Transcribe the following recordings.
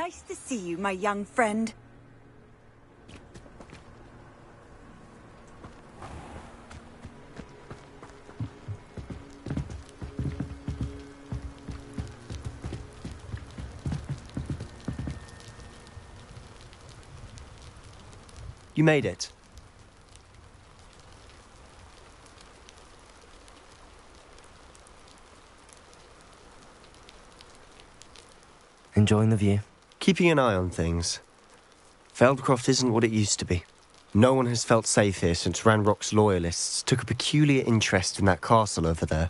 Nice to see you, my young friend. You made it. Enjoying the view? Keeping an eye on things. Feldcroft isn't what it used to be. No one has felt safe here since Ranrock's loyalists took a peculiar interest in that castle over there.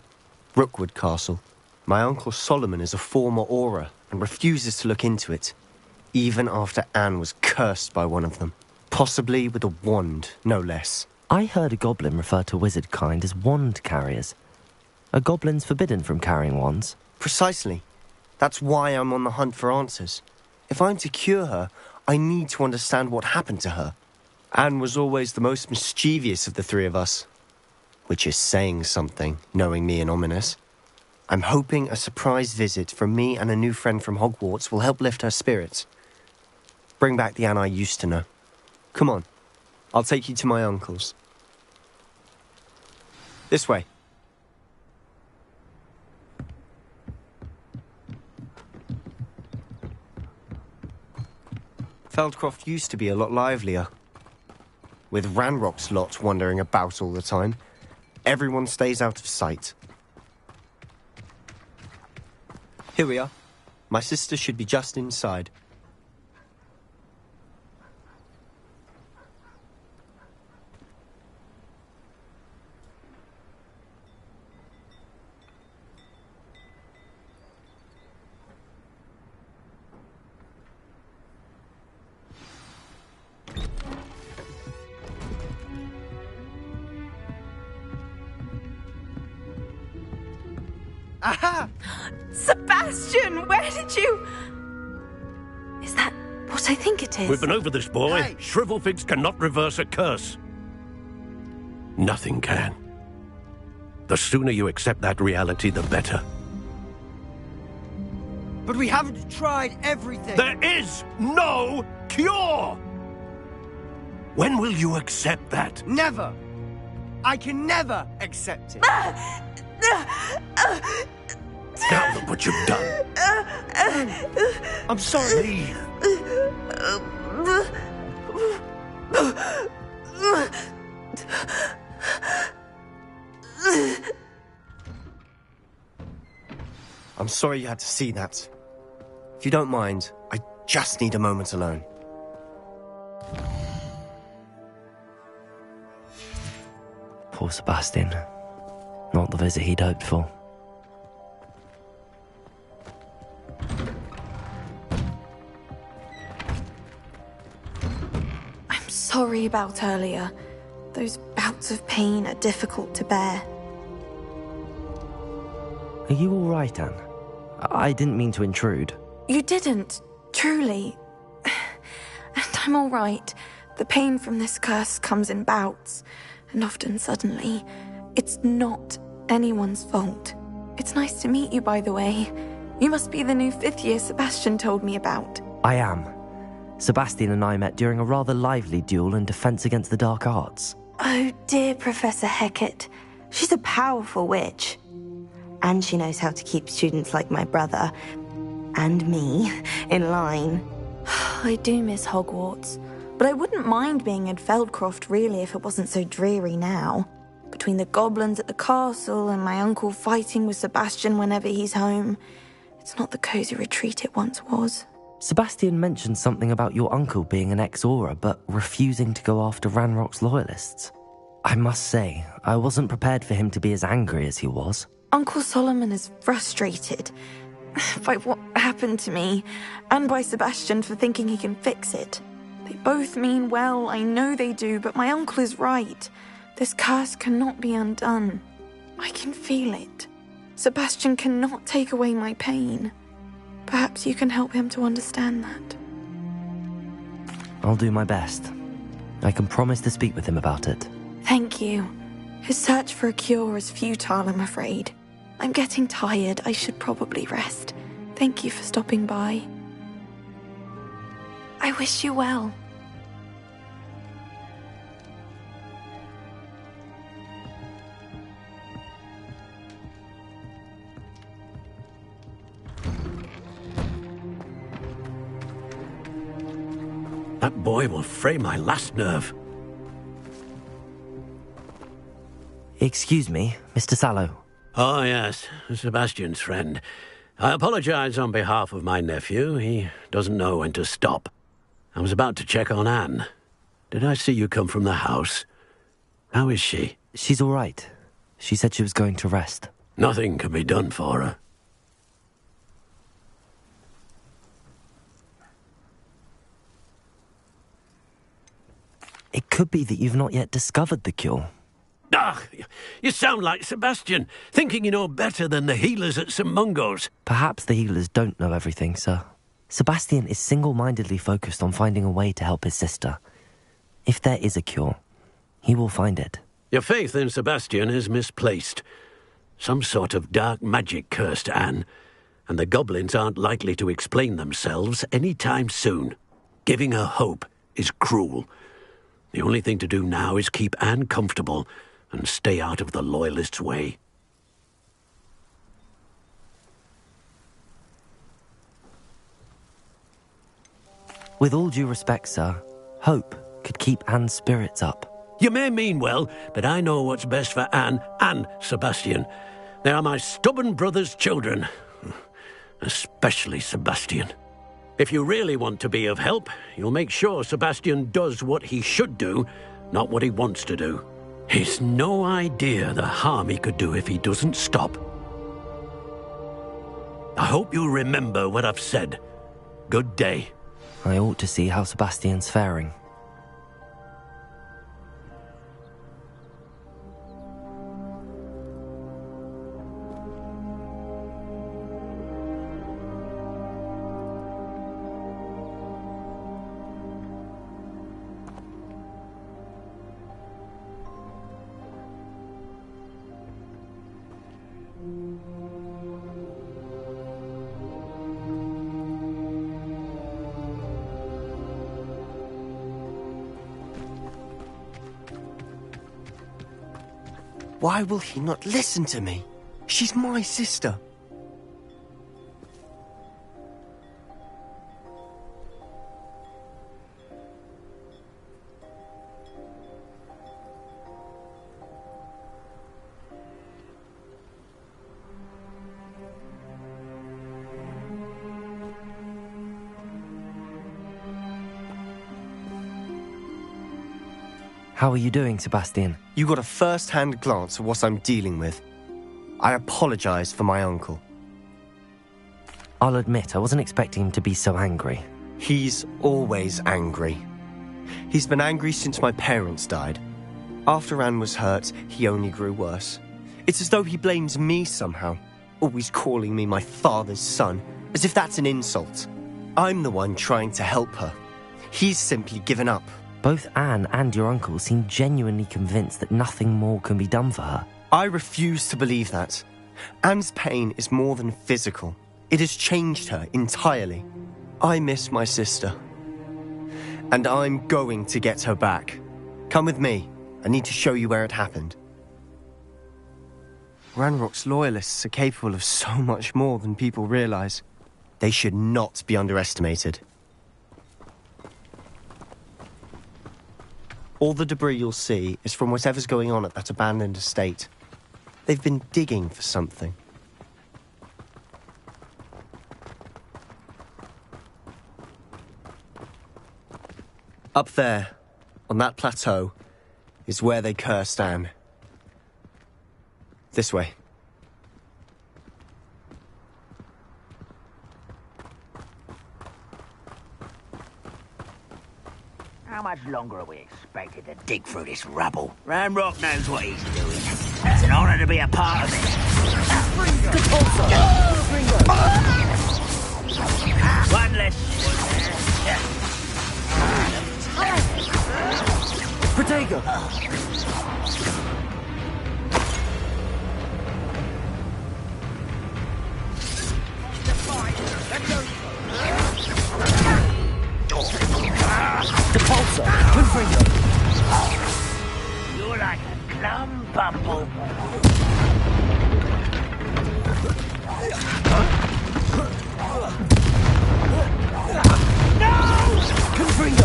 Rookwood Castle. My uncle Solomon is a former Auror and refuses to look into it, even after Anne was cursed by one of them. Possibly with a wand, no less. I heard a goblin refer to wizard kind as wand carriers. Are goblins forbidden from carrying wands? Precisely. That's why I'm on the hunt for answers. If I'm to cure her, I need to understand what happened to her. Anne was always the most mischievous of the three of us. Which is saying something, knowing me and Ominous. I'm hoping a surprise visit from me and a new friend from Hogwarts will help lift her spirits. Bring back the Anne I used to know. Come on, I'll take you to my uncle's. This way. Feldcroft used to be a lot livelier. With Ranrock's lot wandering about all the time, everyone stays out of sight. Here we are. My sister should be just inside. Aha! Sebastian, where did you... Is that what I think it is? We've been over this, boy. Hey. Shrivelfigs cannot reverse a curse. Nothing can. The sooner you accept that reality, the better. But we haven't tried everything. There is no cure! When will you accept that? Never. I can never accept it. Now look what you've done. I'm sorry. Leave. I'm sorry you had to see that. If you don't mind, I just need a moment alone. Poor Sebastian. Not the visit he'd hoped for. I'm sorry about earlier. Those bouts of pain are difficult to bear. Are you all right, Anne? I didn't mean to intrude. You didn't, truly. And I'm all right. The pain from this curse comes in bouts, and often suddenly. It's not anyone's fault. It's nice to meet you, by the way. You must be the new 5th year Sebastian told me about. I am. Sebastian and I met during a rather lively duel in Defense Against the Dark Arts. Oh, dear Professor Hecat. She's a powerful witch. And she knows how to keep students like my brother, and me, in line. I do miss Hogwarts, but I wouldn't mind being in Feldcroft, really, if it wasn't so dreary now. Between the goblins at the castle and my uncle fighting with Sebastian whenever he's home, it's not the cozy retreat it once was. Sebastian mentioned something about your uncle being an ex-Auror, but refusing to go after Ranrock's loyalists. I must say, I wasn't prepared for him to be as angry as he was. Uncle Solomon is frustrated by what happened to me, and by Sebastian for thinking he can fix it. They both mean well, I know they do, but my uncle is right. This curse cannot be undone. I can feel it. Sebastian cannot take away my pain. Perhaps you can help him to understand that. I'll do my best. I can promise to speak with him about it. Thank you. His search for a cure is futile, I'm afraid. I'm getting tired. I should probably rest. Thank you for stopping by. I wish you well. That boy will fray my last nerve. Excuse me, Mr. Sallow. Oh, yes, Sebastian's friend. I apologize on behalf of my nephew. He doesn't know when to stop. I was about to check on Anne. Did I see you come from the house? How is she? She's all right. She said she was going to rest. Nothing can be done for her. It could be that you've not yet discovered the cure. Ah, you sound like Sebastian, thinking you know better than the healers at St. Mungo's. Perhaps the healers don't know everything, sir. Sebastian is single-mindedly focused on finding a way to help his sister. If there is a cure, he will find it. Your faith in Sebastian is misplaced. Some sort of dark magic cursed Anne, and the goblins aren't likely to explain themselves any time soon. Giving her hope is cruel. The only thing to do now is keep Anne comfortable and stay out of the Loyalists' way. With all due respect, sir, hope could keep Anne's spirits up. You may mean well, but I know what's best for Anne and Sebastian. They are my stubborn brother's children. Especially Sebastian. If you really want to be of help, you'll make sure Sebastian does what he should do, not what he wants to do. He's no idea the harm he could do if he doesn't stop. I hope you'll remember what I've said. Good day. I ought to see how Sebastian's faring. Why will he not listen to me? She's my sister. How are you doing, Sebastian? You got a first-hand glance at what I'm dealing with. I apologize for my uncle. I'll admit, I wasn't expecting him to be so angry. He's always angry. He's been angry since my parents died. After Anne was hurt, he only grew worse. It's as though he blames me somehow, always calling me my father's son, as if that's an insult. I'm the one trying to help her. He's simply given up. Both Anne and your uncle seem genuinely convinced that nothing more can be done for her. I refuse to believe that. Anne's pain is more than physical. It has changed her entirely. I miss my sister. And I'm going to get her back. Come with me. I need to show you where it happened. Ranrock's loyalists are capable of so much more than people realize. They should not be underestimated. All the debris you'll see is from whatever's going on at that abandoned estate. They've been digging for something. Up there, on that plateau, is where they cursed Anne. This way. How much longer are we expected to dig through this rubble? Ranrock knows what he's doing. It's an honor to be a part of it. One less. Protego! Repulsor! Confringo! You're like a glum bumble. Confringo!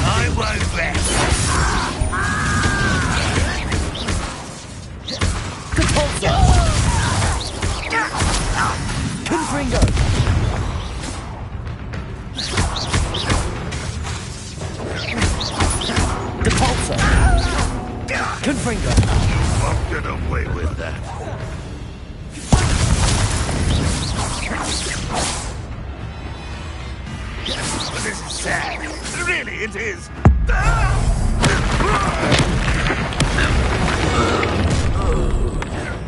I won't rest. Repulsor! Confringo! Repulsor! Confringo! Won't get away with that. This is sad. Really, it is.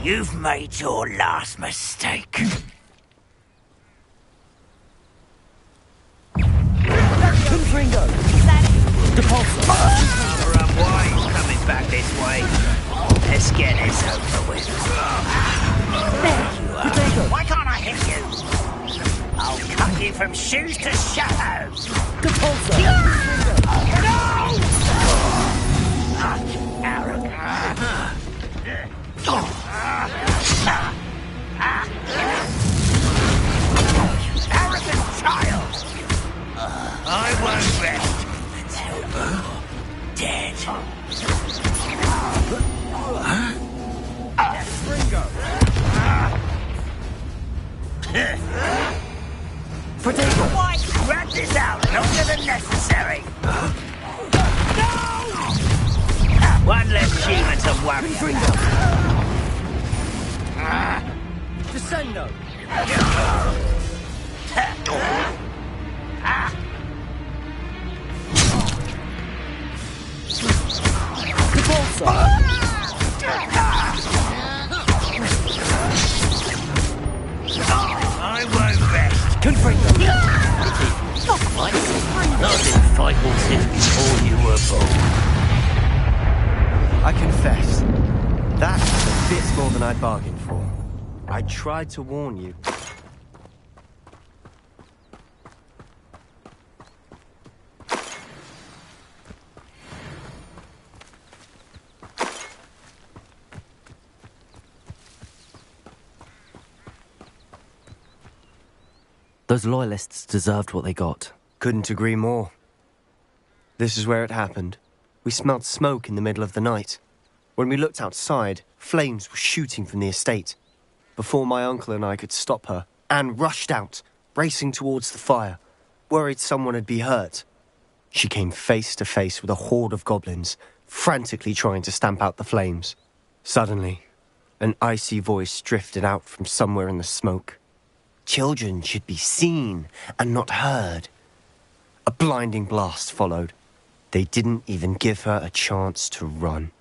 You've made your last mistake. Confringo! Repulsor! Why he's coming back this way? Let's get this over with. There you are. Why can't I hit you? I'll cut you from shoes to shadows. Repulsor! Arrogant child! I won't rest until you're dead. Ringo! Protego! Why drag this out longer than necessary? No! One less human to worry about. Descendo! Repulsor! I won't rest. Confringo! Not quite. I didn't fight horses before you were born. I confess, that was a bit more than I'd bargained for. I tried to warn you. Those loyalists deserved what they got. Couldn't agree more. This is where it happened. We smelled smoke in the middle of the night. When we looked outside, flames were shooting from the estate. Before my uncle and I could stop her, Anne rushed out, racing towards the fire, worried someone had been hurt. She came face to face with a horde of goblins, frantically trying to stamp out the flames. Suddenly, an icy voice drifted out from somewhere in the smoke. Children should be seen and not heard. A blinding blast followed. They didn't even give her a chance to run.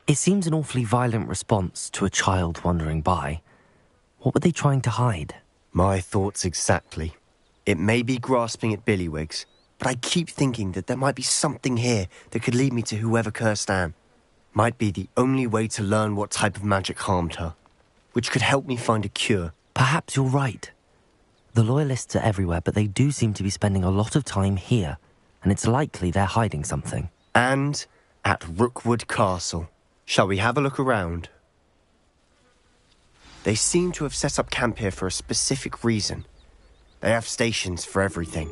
It seems an awfully violent response to a child wandering by. What were they trying to hide? My thoughts exactly. It may be grasping at Billywigs, but I keep thinking that there might be something here that could lead me to whoever cursed Anne. Might be the only way to learn what type of magic harmed her, which could help me find a cure. Perhaps you're right. The Loyalists are everywhere, but they do seem to be spending a lot of time here, and it's likely they're hiding something. And at Rookwood Castle. Shall we have a look around? They seem to have set up camp here for a specific reason. They have stations for everything.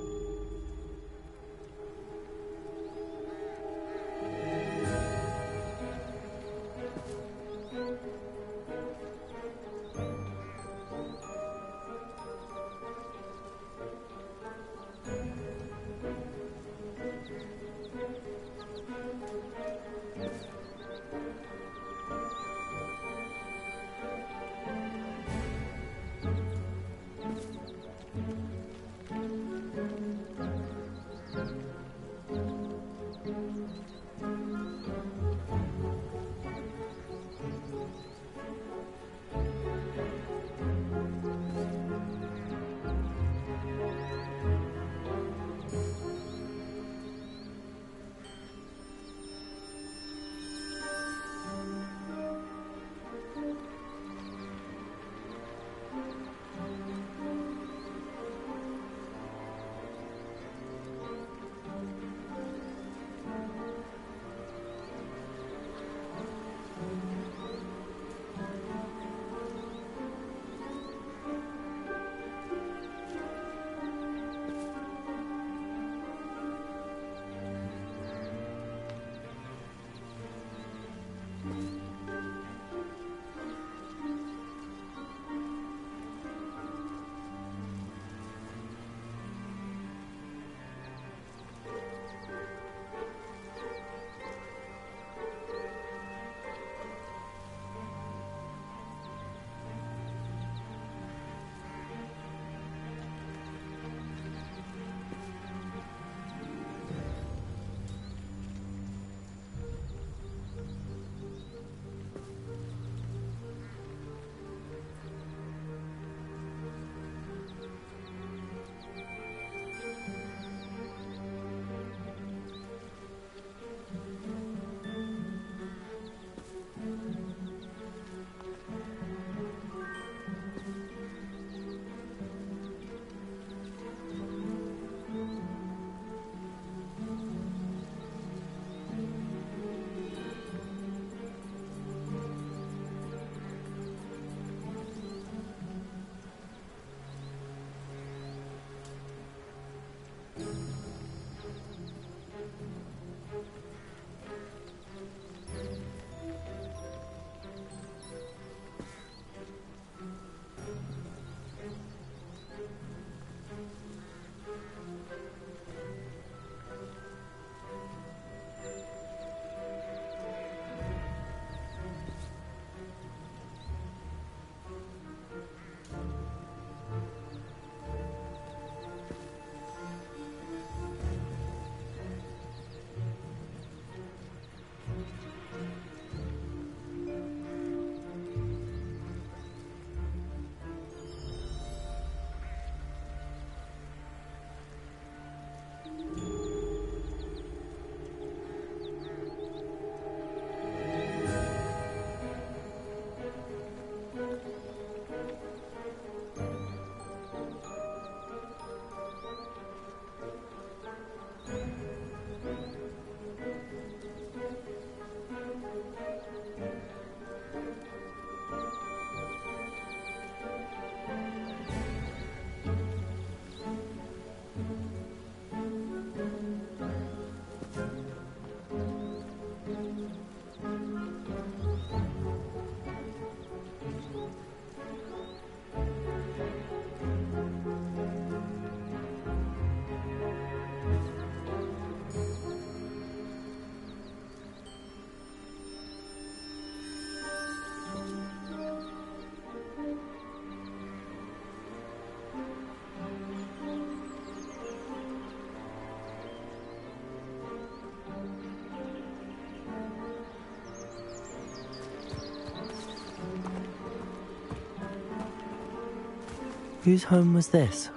Whose home was this?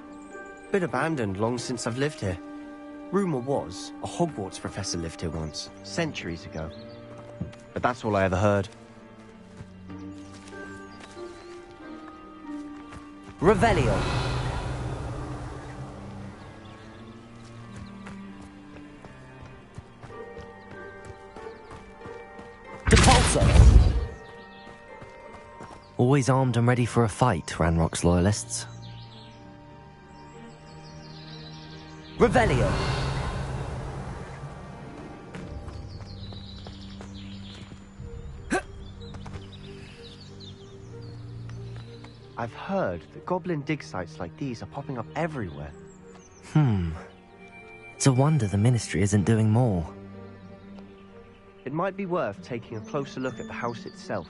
Been abandoned long since I've lived here. Rumour was, a Hogwarts professor lived here once, centuries ago. But that's all I ever heard. Revelio. Depulso. Always armed and ready for a fight, Ranrock's loyalists. Revelio. I've heard that goblin dig sites like these are popping up everywhere. It's a wonder the Ministry isn't doing more. It might be worth taking a closer look at the house itself.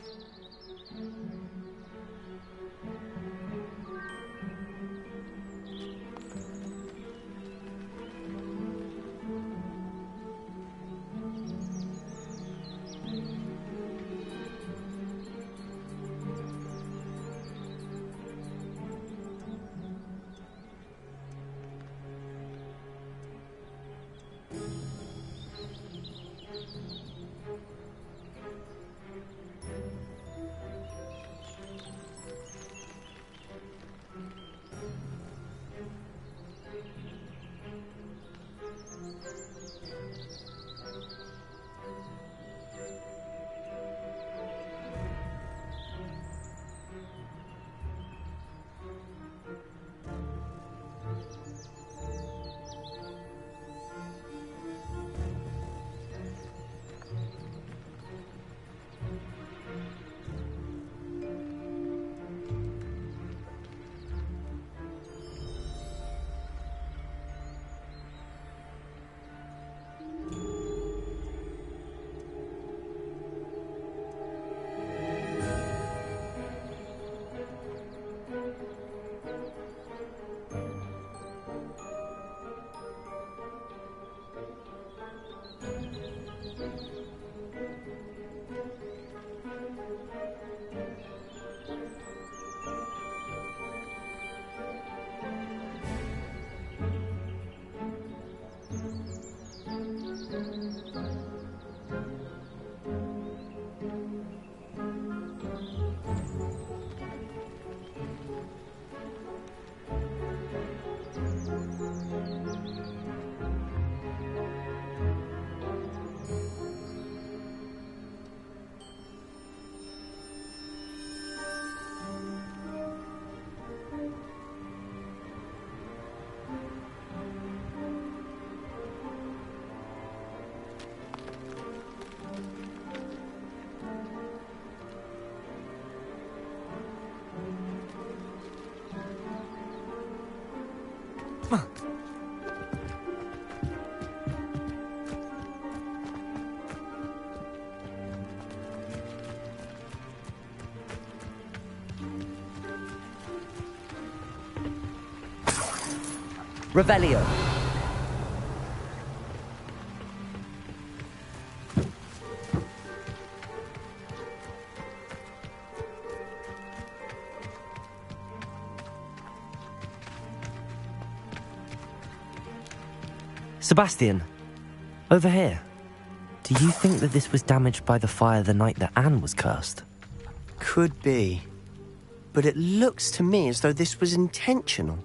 Revelio. Sebastian, over here. Do you think that this was damaged by the fire the night that Anne was cursed? Could be. But it looks to me as though this was intentional.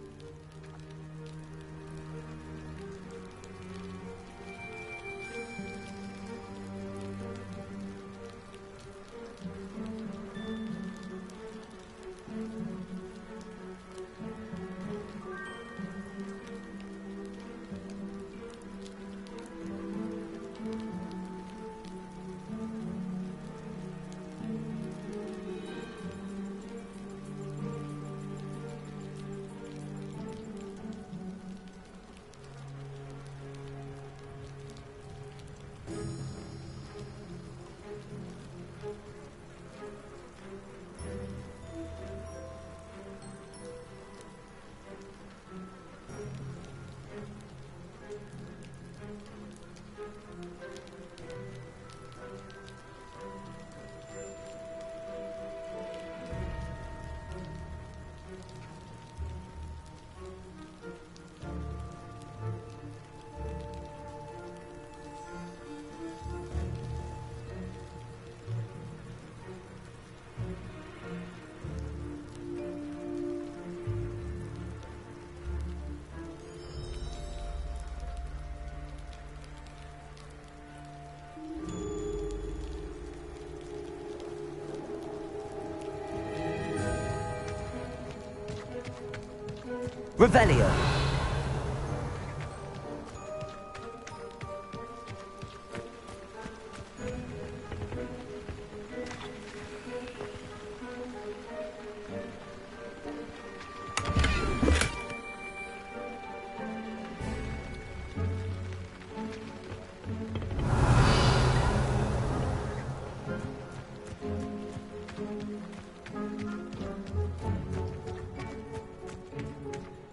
Revelio.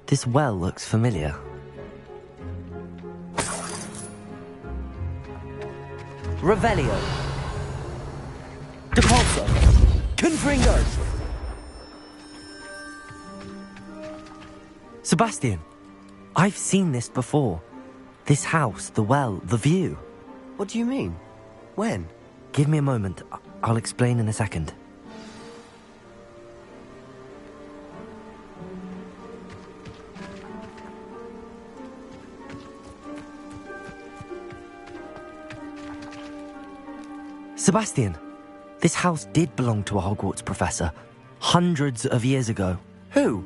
This well looks familiar. Revelio. Depulso. Confringo. Sebastian, I've seen this before. This house, the well, the view. What do you mean? When? Give me a moment. I'll explain in a second. Sebastian, this house did belong to a Hogwarts professor, hundreds of years ago. Who?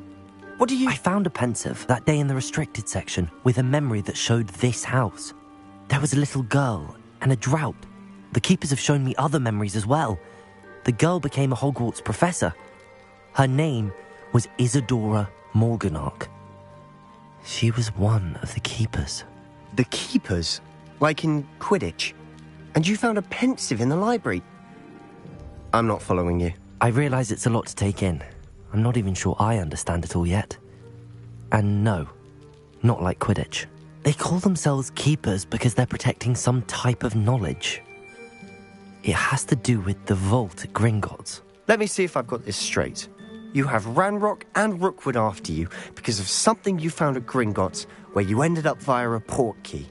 What do you... I found a pensive that day in the restricted section with a memory that showed this house. There was a little girl and a drought. The keepers have shown me other memories as well. The girl became a Hogwarts professor. Her name was Isadora Morganach. She was one of the keepers. The keepers? Like in Quidditch? And you found a pensive in the library? I'm not following you. I realise it's a lot to take in. I'm not even sure I understand it all yet. And no, not like Quidditch. They call themselves keepers because they're protecting some type of knowledge. It has to do with the vault at Gringotts. Let me see if I've got this straight. You have Ranrock and Rookwood after you because of something you found at Gringotts where you ended up via a portkey.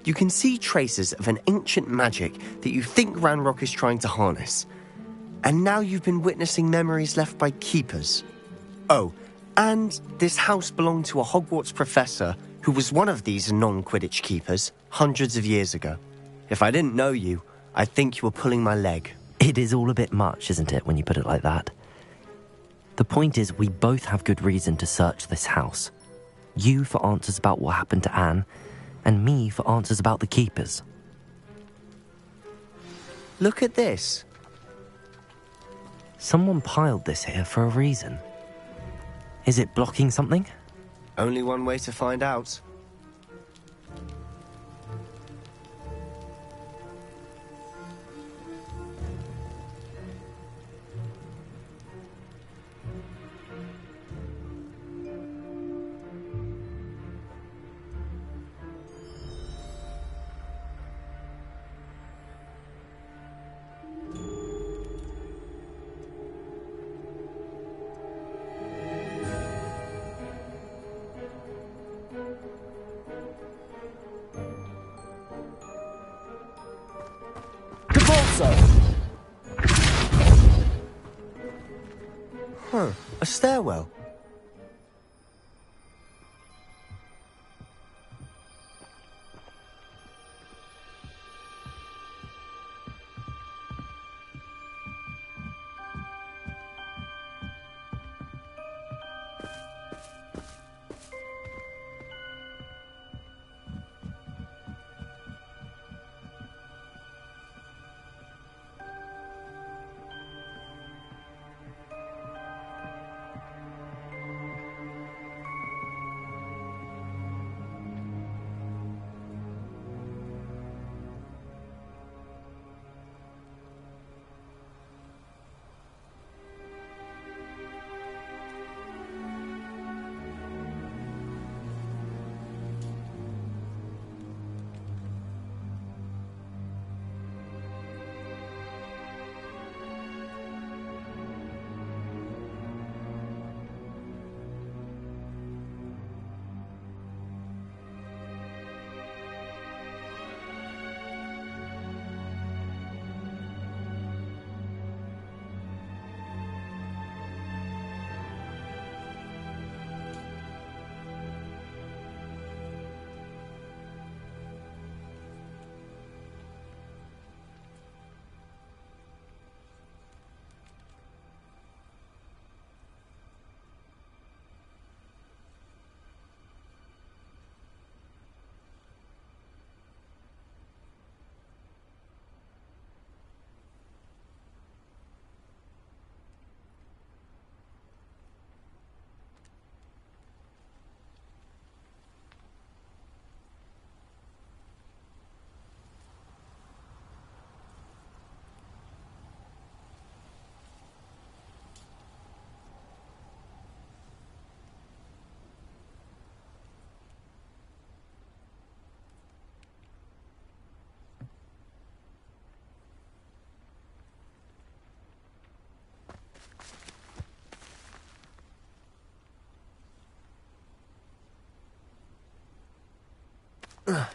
You can see traces of an ancient magic that you think Ranrock is trying to harness. And now you've been witnessing memories left by keepers. Oh, and this house belonged to a Hogwarts professor who was one of these non-Quidditch keepers hundreds of years ago. If I didn't know you, I'd think you were pulling my leg. It is all a bit much, isn't it, when you put it like that? The point is, we both have good reason to search this house. You for answers about what happened to Anne, and me for answers about the keepers. Look at this. Someone piled this here for a reason. Is it blocking something? Only one way to find out. Huh, a stairwell.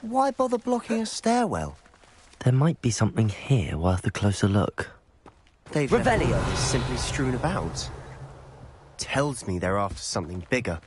Why bother blocking a stairwell? There might be something here worth a closer look. They've Revelio. left all this simply strewn about. Tells me they're after something bigger.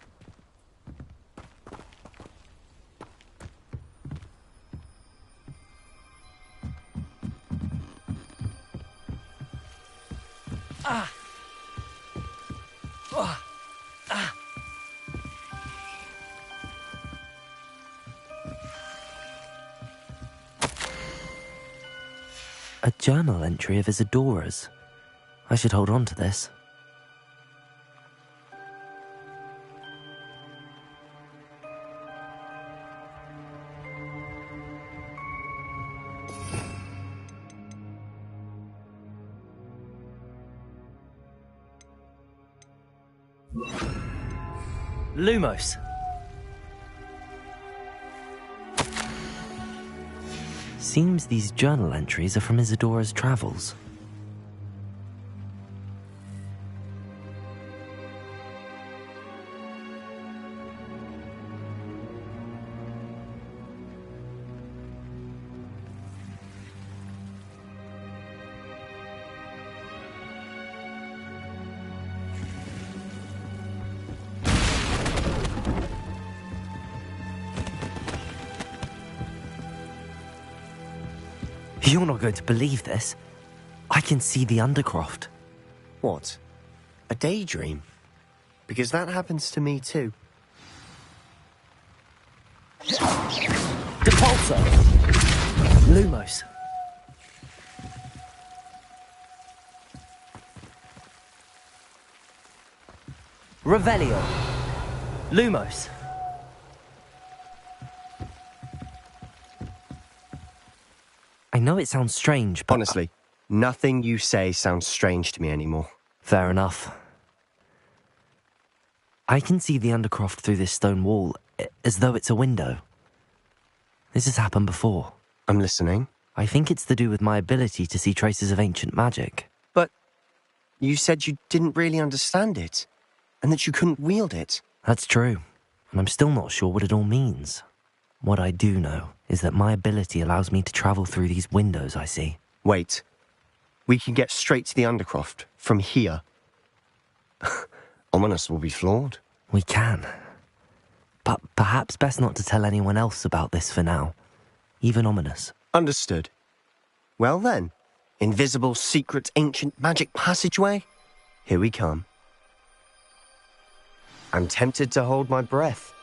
A journal entry of Isadora's. I should hold on to this. Lumos. Seems these journal entries are from Isadora's travels. You're not going to believe this. I can see the Undercroft. What? A daydream? Because that happens to me too. Depulso! Lumos. Revelio. Lumos. I know it sounds strange, but... Honestly, nothing you say sounds strange to me anymore. Fair enough. I can see the Undercroft through this stone wall, as though it's a window. This has happened before. I'm listening. I think it's to do with my ability to see traces of ancient magic. But you said you didn't really understand it, and that you couldn't wield it. That's true, and I'm still not sure what it all means. What I do know is that my ability allows me to travel through these windows I see. Wait. We can get straight to the Undercroft from here. Ominous will be floored. We can. But perhaps best not to tell anyone else about this for now. Even Ominous. Understood. Well then, invisible, secret, ancient magic passageway? Here we come. I'm tempted to hold my breath.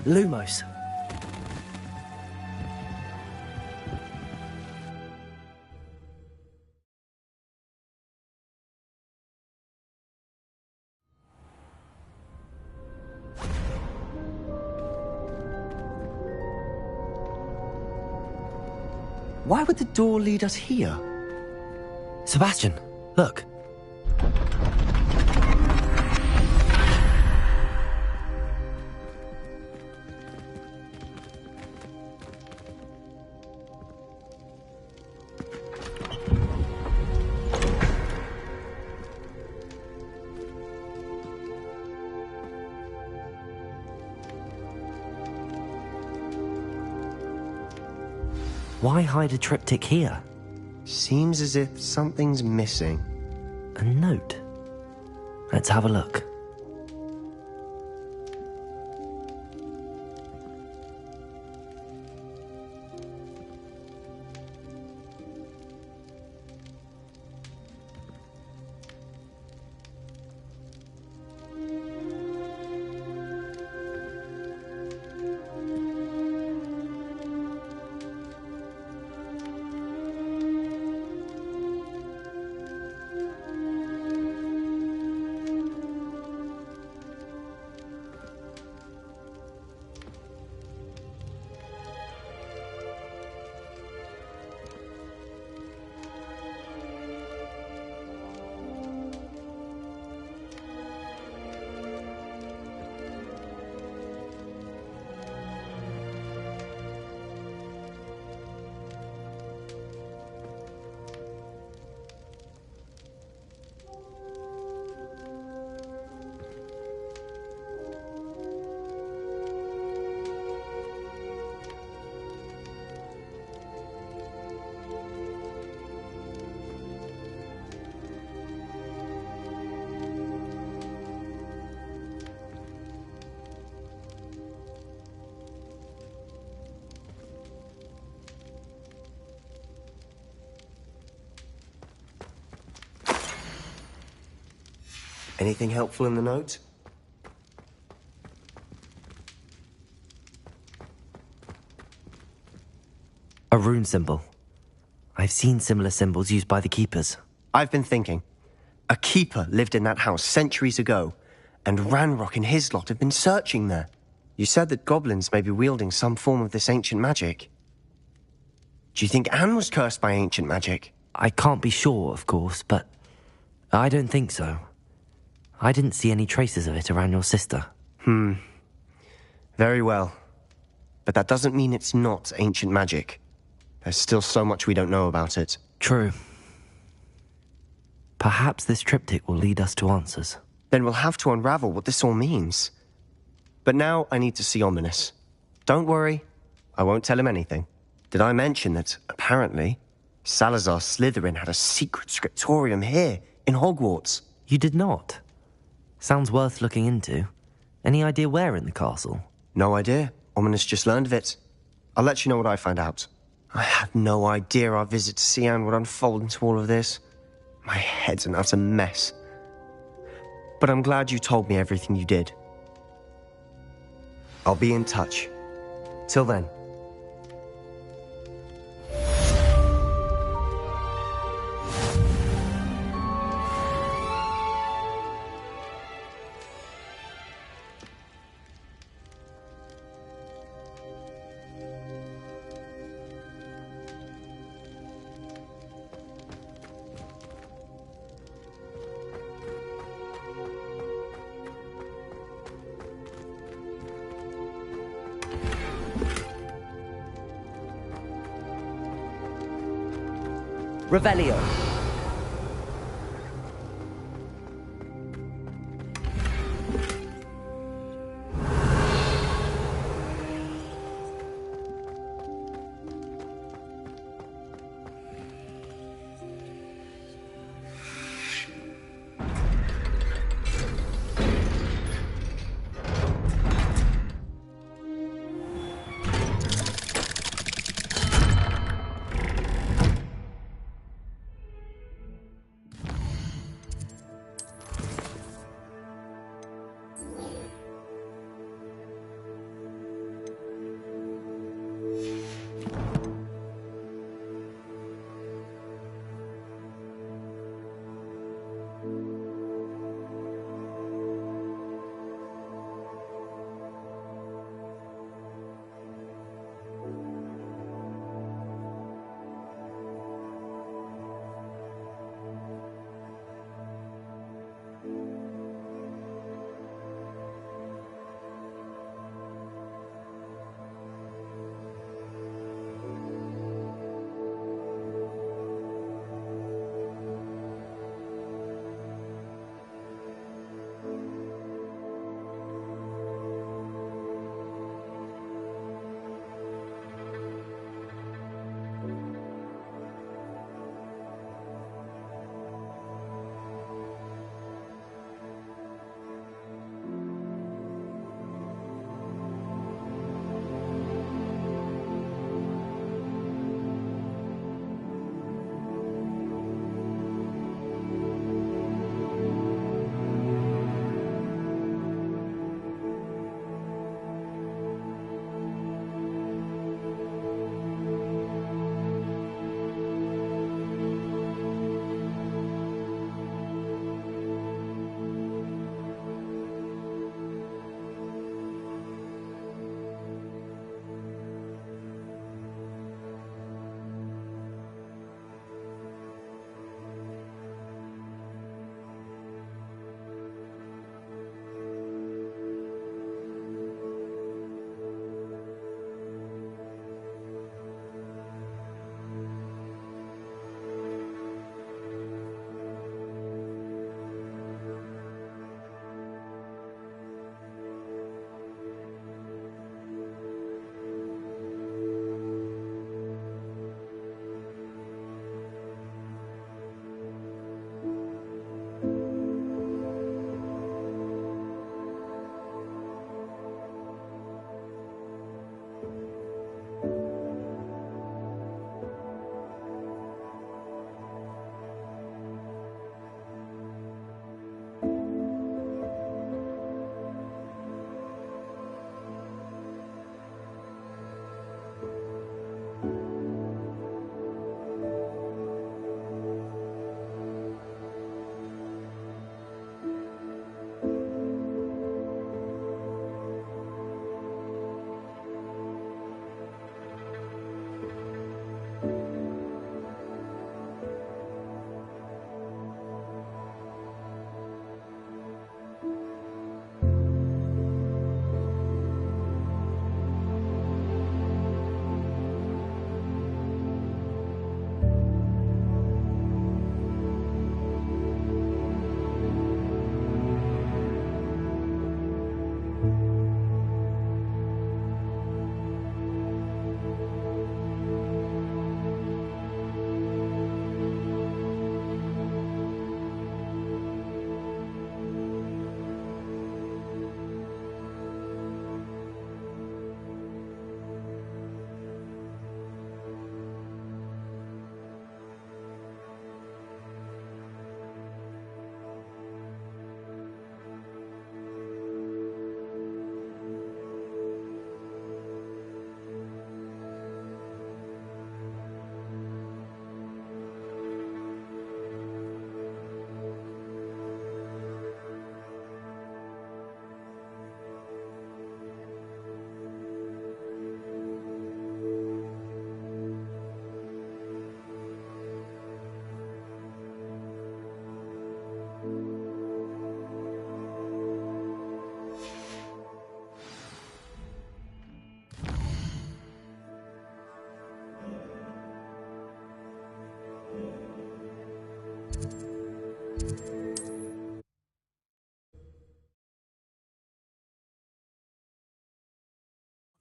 Lumos. Why would the door lead us here? Sebastian, look. Why hide a triptych here? Seems as if something's missing. A note. Let's have a look. Anything helpful in the note? A rune symbol. I've seen similar symbols used by the keepers. I've been thinking. A keeper lived in that house centuries ago, and Ranrock and his lot have been searching there. You said that goblins may be wielding some form of this ancient magic. Do you think Anne was cursed by ancient magic? I can't be sure, of course, but I don't think so. I didn't see any traces of it around your sister. Very well. But that doesn't mean it's not ancient magic. There's still so much we don't know about it. True. Perhaps this triptych will lead us to answers. Then we'll have to unravel what this all means. But now I need to see Ominous. Don't worry, I won't tell him anything. Did I mention that, apparently, Salazar Slytherin had a secret scriptorium here, in Hogwarts? You did not? Sounds worth looking into. Any idea where in the castle? No idea. Ominous just learned of it. I'll let you know what I find out. I had no idea our visit to Cian would unfold into all of this. My head's an utter mess. But I'm glad you told me everything you did. I'll be in touch. Till then. Revelio.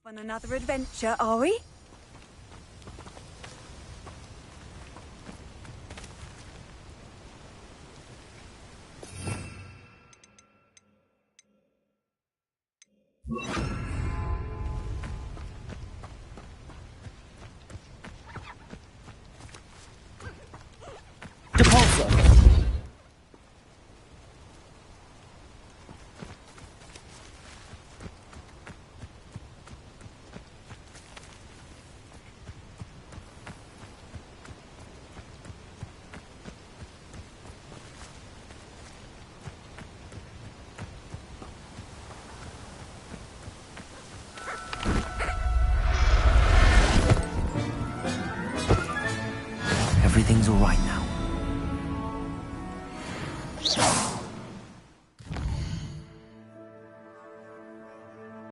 On another adventure, are we? Everything's all right now.